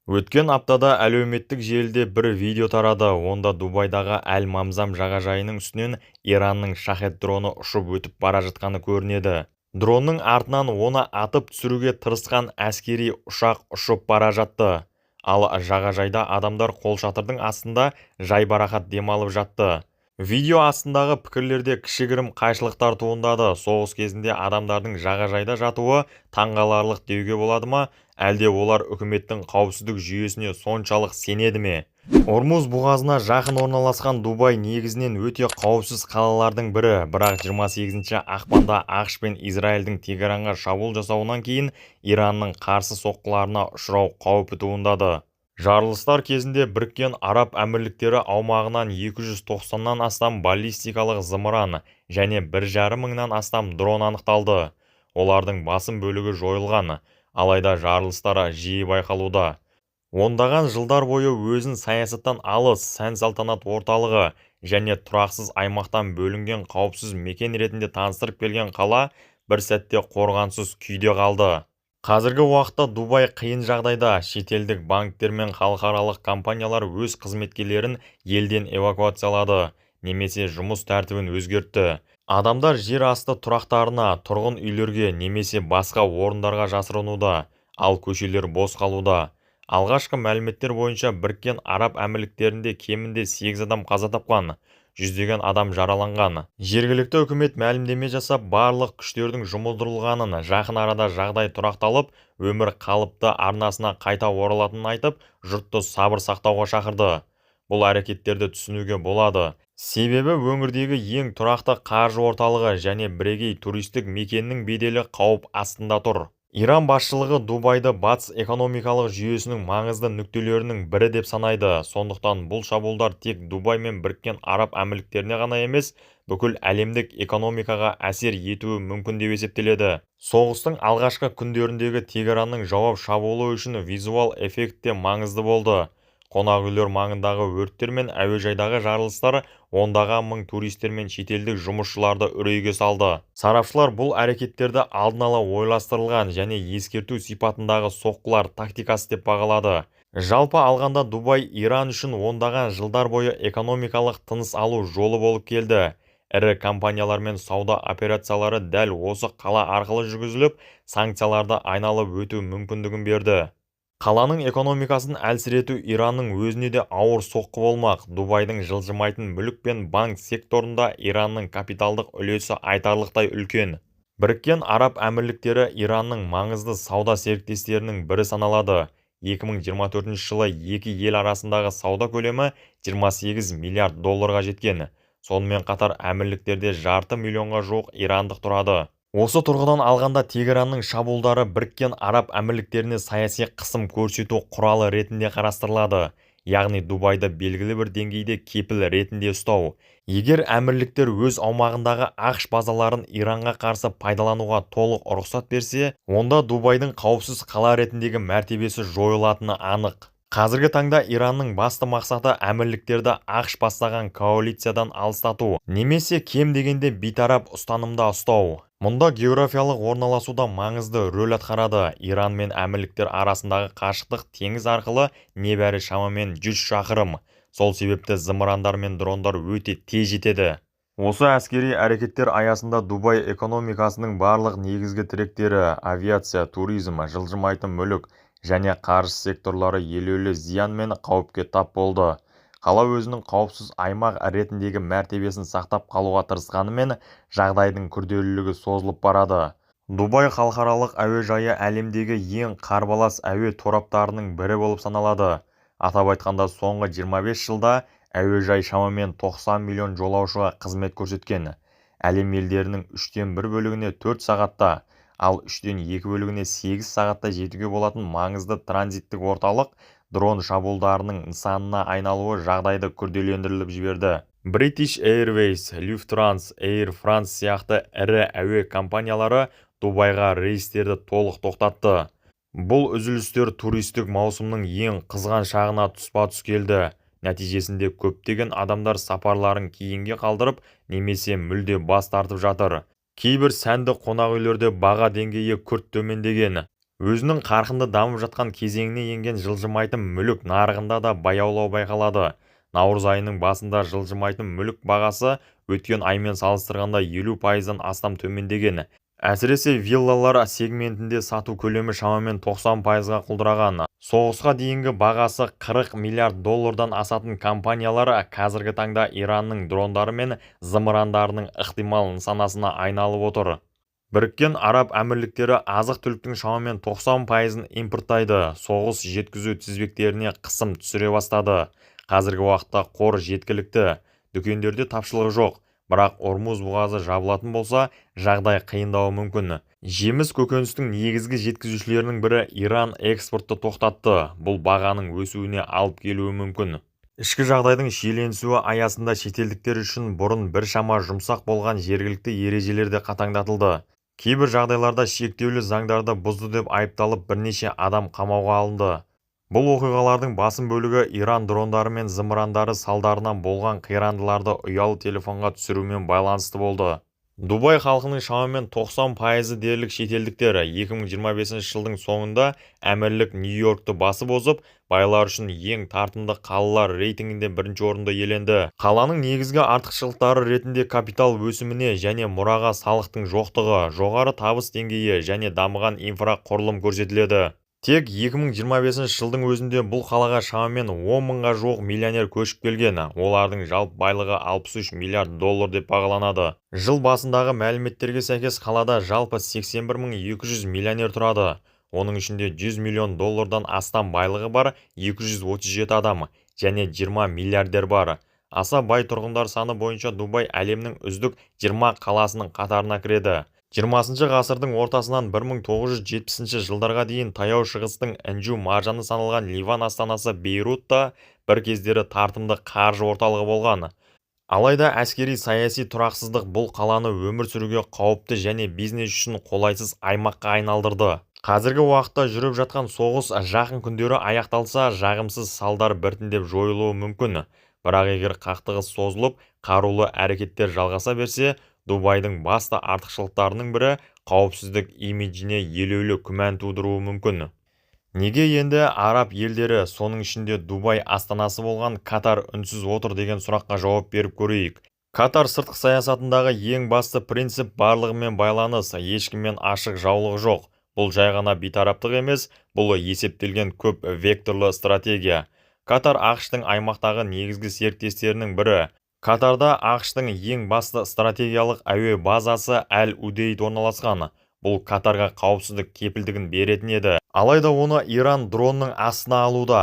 Өткен аптада әлеуметтік желіде бір видео тарады. Онда Дубайдағы Әл-Мамзам жағажайының үстінен Иранның Шахед дроны ұшып өтіп бара жатқаны көрінеді. Дронның артынан оны атып түсіруге тырысқан әскери ұшақ ұшып бара жатты. Ал жағажайда адамдар қолшатырдың астында жайбарақат демалып жатты. Видео астындағы пікірлерде кішігірім қайшылықтар туындады. Соғыс кезінде адамдардың жағажайда жатуы таңғаларлық деуге болады ма, әлде олар үкіметтің қауіпсіздік жүйесіне соншалық сенеді ме? Ормуз бұғазына жақын орналасқан Дубай негізінен өте қауіпсіз қалалардың бірі, бірақ 28 ақпанда ақш пен Израильдің Тегеранға шабуыл жасауынан кейін Иранның қарсы соққыларына ұшырау қаупі туындады. Жарылыстар кезінде Біріккен Араб Әмірліктері аумағынан 290-нан астам баллистикалық зымыран және 1,5 мыңнан астам дрон анықталды. Олардың басым бөлігі жойылған, алайда жарылыстары жиі байқалуда. Ондаған жылдар бойы өзін саясаттан алыс, сән-салтанат орталығы және тұрақсыз аймақтан бөлінген қауіпсіз мекен ретінде таныстырып келген қала бір сәтте қорғансыз күйде қалды. Қазіргі уақытта Дубай қиын жағдайда. Шетелдік банктер мен халықаралық компаниялар өз қызметкерлерін елден эвакуациялады, немесе жұмыс тәртібін өзгертті. Адамдар жер асты тұрақтарына, тұрғын үйлерге немесе басқа орындарға жасырынуда, ал көшелер бос қалуда. Алғашқы мәліметтер бойынша Біріккен Араб Әмірліктерінде кемінде 8 адам қаза тапқан, жүздеген адам жараланған. Жергілікті үкімет мәлімдеме жасап, барлық күштердің жұмылдырылғанын, жақын арада жағдай тұрақталып, өмір қалыпты арнасына қайта оралатынын айтып, жұртты сабыр сақтауға шақырды. Бұл әрекеттерді түсінуге болады. Себебі өңірдегі ең тұрақты қаржы орталығы және бірегей туристік мекеннің беделі қауіп астында тұр. Иран басшылығы Дубайды батыс экономикалық жүйесінің маңызды нүктелерінің бірі деп санайды. Сондықтан бұл шабуылдар тек Дубай мен Біріккен Араб Әмірліктеріне ғана емес, бүкіл әлемдік экономикаға әсер етуі мүмкін деп есептеледі. Соғыстың алғашқы күндеріндегі Тегеранның жауап шабуылы үшін визуал эффект те маңызды болды. Қонақ үйлер маңындағы өрттер мен әуежайдағы жарылыстар ондаған мың туристер мен шетелдік жұмысшыларды үрейге салды. Сарапшылар бұл әрекеттерді алдын ала ойластырылған және ескерту сипатындағы соққылар тактикасы деп бағалады. Жалпы алғанда Дубай Иран үшін ондаған жылдар бойы экономикалық тыныс алу жолы болып келді. Ірі компаниялармен сауда операциялары дәл осы қала арқылы жүргізіліп, санкцияларды айналып өту мүмкіндігін берді. Қаланың экономикасын әлсірету Иранның өзіне де ауыр соққы болмақ. Дубайдың жылжымайтын мүлік пен банк секторында Иранның капиталдық үлесі айтарлықтай үлкен. Біріккен Араб Әмірліктері Иранның маңызды сауда серіктестерінің бірі саналады. 2024 жылы екі ел арасындағы сауда көлемі 28 миллиард долларға жеткен. Сонымен қатар әмірліктерде 500 миллионға жуық ирандық тұрады. Осы тұрғыдан алғанда Тегеранның шабуылдары Біріккен Араб Әмірліктеріне саяси қысым көрсету құралы ретінде қарастырылады, яғни Дубайды белгілі бір деңгейде кепіл ретінде ұстау. Егер әмірліктер өз аумағындағы ақш базаларын Иранға қарсы пайдалануға толық рұқсат берсе, онда Дубайдың қауіпсіз қала ретіндегі мәртебесі жойылатыны анық. Қазіргі таңда Иранның басты мақсаты әмірліктерді ақш бастаған коалициядан алыстату, немесе кем дегенде бейтарап ұстанымда ұстау. Мұнда географиялық орналасуда маңызды рөл атқарады. Иран мен әмірліктер арасындағы қашықтық теңіз арқылы небәрі шамамен 100 шақырым. Сол себепті зымырандар мен дрондар өте тез жетеді. Осы әскери әрекеттер аясында Дубай экономикасының барлық негізгі тіректері, авиация, туризм, жылжымайтын мүлік және қаржы секторлары елеулі зиян мен қауіпке тап болды. Қала өзінің қауіпсіз аймақ ретіндегі мәртебесін сақтап қалуға тырысқанымен, жағдайдың күрделілігі созылып барады. Дубай халықаралық әуежайы әлемдегі ең қарбалас әуе тораптарының бірі болып саналады. Атап айтқанда, соңғы 25 жылда әуежай шамамен 90 миллион жолаушыға қызмет көрсеткен. Әлем елдерінің 3/1 бөлігіне 4 сағатта, ал 3/2 бөлігіне 8 сағатта жетуге болатын маңызды транзиттік орталық дрон шабуылдарының нысанына айналуы жағдайды күрделендіріп жіберді. British Airways, Lufthansa, Air France сияқты ірі әуе компаниялары Дубайға рейстерді толық тоқтатты. Бұл үзілістер туристік маусымның ең қызған шағына тұспа-тұс келді. Нәтижесінде көптеген адамдар сапарларын кейінге қалдырып, немесе мүлде бас тартып жатыр. Кейбір сәнді қонақ үйлерде баға деңгейі күрт төмендеген. Өзінің қарқынды дамып жатқан кезеңіне енген жылжымайтын мүлік нарығында да баяулау байқалады. Наурыз айының басында жылжымайтын мүлік бағасы өткен аймен салыстырғанда 50%-дан астам төмендеген. Әсіресе виллалар сегментінде сату көлемі шамамен 90%-ға құлдыраған. Соғысқа дейінгі бағасы 40 миллиард доллардан асатын компаниялар қазіргі таңда Иранның дрондары мен зымырандарының ықтимал нысанасына айналып отыр. Біріккен Араб Әмірліктері азық-түліктің шамамен 90%-ын импорттайды. Соғыс жеткізу тізбектеріне қысым түсіре бастады. Қазіргі уақытта қор жеткілікті. Дүкендерде тапшылығы жоқ. Бірақ Ормуз бұғазы жабылатын болса, жағдай қиындауы мүмкін. Жеміс көкөністің негізгі жеткізушілерінің бірі Иран экспортты тоқтатты. Бұл бағаның өсуіне алып келуі мүмкін. Ішкі жағдайдың шиеленісуі аясында шетелдіктер үшін бұрын біршама жұмсақ болған жергілікті ережелер де қатаңдатылды. Кейбір жағдайларда шектеулі заңдарды бұзды деп айыпталып бірнеше адам қамауға алынды. Бұл оқиғалардың басым бөлігі Иран дрондары мен зымырандары салдарынан болған қирандыларды ұялы телефонға түсірумен байланысты болды. Дубай халқының шамамен 90%-ы дерлік шетелдіктер. 2025 жылдың соңында әмірлік Нью-Йоркты басып озып, байлар үшін ең тартымды қалалар рейтингінде бірінші орынды иеленді. Қаланың негізгі артықшылықтары ретінде капитал өсіміне және мұраға салықтың жоқтығы, жоғары табыс деңгейі және дамыған инфрақұрылым көрсетіледі. Тек 2025 жылдың өзінде бұл қалаға шамамен 10 мыңға жуық миллионер көшіп келген. Олардың жалпы байлығы 63 миллиард доллар деп бағаланады. Жыл басындағы мәліметтерге сәйкес қалада жалпы 81.200 миллионер тұрады. Оның ішінде 100 миллион доллардан астам байлығы бар 237 адам және 20 миллиардер бар. Аса бай тұрғындар саны бойынша Дубай әлемнің үздік 20 қаласының қатарына кіреді. 20 ғасырдың ортасынан 1970 жылдарға дейін таяу шығыстың інжу маржаны саналған Ливан астанасы Бейрутта бір кездері тартымды қаржы орталығы болған. Алайда әскери саяси тұрақсыздық бұл қаланы өмір сүруге қауіпті және бизнес үшін қолайсыз аймаққа айналдырды. Қазіргі уақытта жүріп жатқан соғыс жақын күндері аяқталса, жағымсыз салдар біртіндеп жойылуы мүмкін. Бірақ егер қақтығыс созылып, қарулы әрекеттер жалғаса берсе, Дубайдың басты артықшылықтарының бірі қауіпсіздік имиджіне елеулі күмән тудыруы мүмкін. Неге енді араб елдері, соның ішінде Дубай астанасы болған Катар үнсіз отыр деген сұраққа жауап беріп көрейік. Катар сыртқы саясатындағы ең басты принцип барлығымен байланыс, ешкіммен ашық жаулығы жоқ. Бұл жай ғана бейтараптық емес, бұл есептелген көп векторлы стратегия. Катар ақш-тың аймақтағы негізгі серіктестерінің бірі. Катарда ақш-тың ең басты стратегиялық әуе базасы Әл-Удейд орналасқан. Бұл Катарға қауіпсіздік кепілдігін беретін еді. Алайда оны Иран дронның астына алуда.